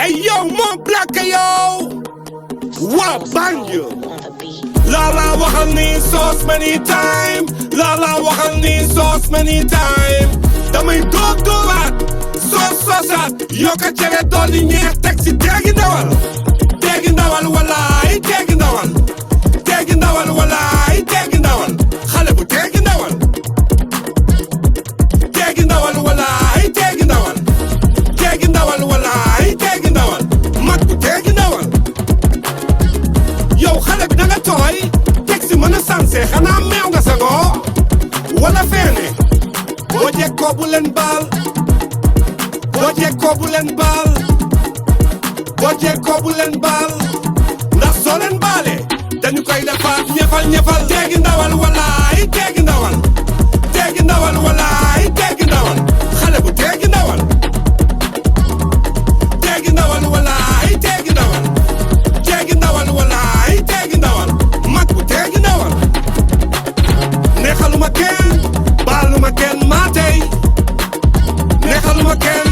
Ayo, mon black yo. What bang you? La waxal ni so many time. La waxal ni so many time. Damay dooraat soosaat yokka cere dolli ñeex teg si teggi ndawal walaay teggi ndawal walaay teggi ndawal xale bu teggi ndawal walaay teggi ndawal walaay teggi ndawal mag bu teggi ndawal yow xale bi danga tooy teg si mën a sanse xanaa meew nga sagoo wala feene boo jekkoo bu leen baal ndax soo leen baale dañu koy defaat ñefal teggi ndawal walaay teggi ndawal walaay teggi ndawal xale bu teggi ndawal walaay teggi ndawal walaay teggi ndawal mag bu teggi ndawal neexaluma kenn baaluma kenn maa tey neexaluma kenn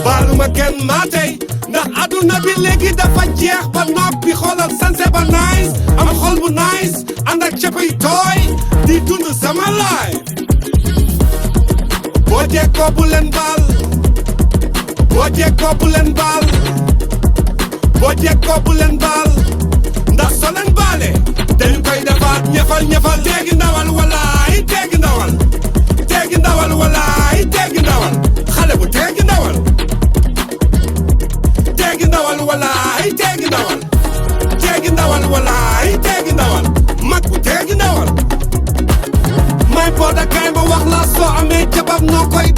baaluma kenn maa tey ndax aduna bi léegi dafa jeex ba noppi xoolal sanse ba nice am xol bu nice ànd ak cëppay tooy di dund sama life boo jekkoo bu leen baal ndax soo leen baale dañu koy defaat ñefal teggi ndawal walaay teggi ndawal walaay teggi ndawal xale bu teggi ndawal walaay teggi ndawal walaay teggi ndawal mag bu teggi ndawal may booda kay ma wax la soo amee jabab noo koy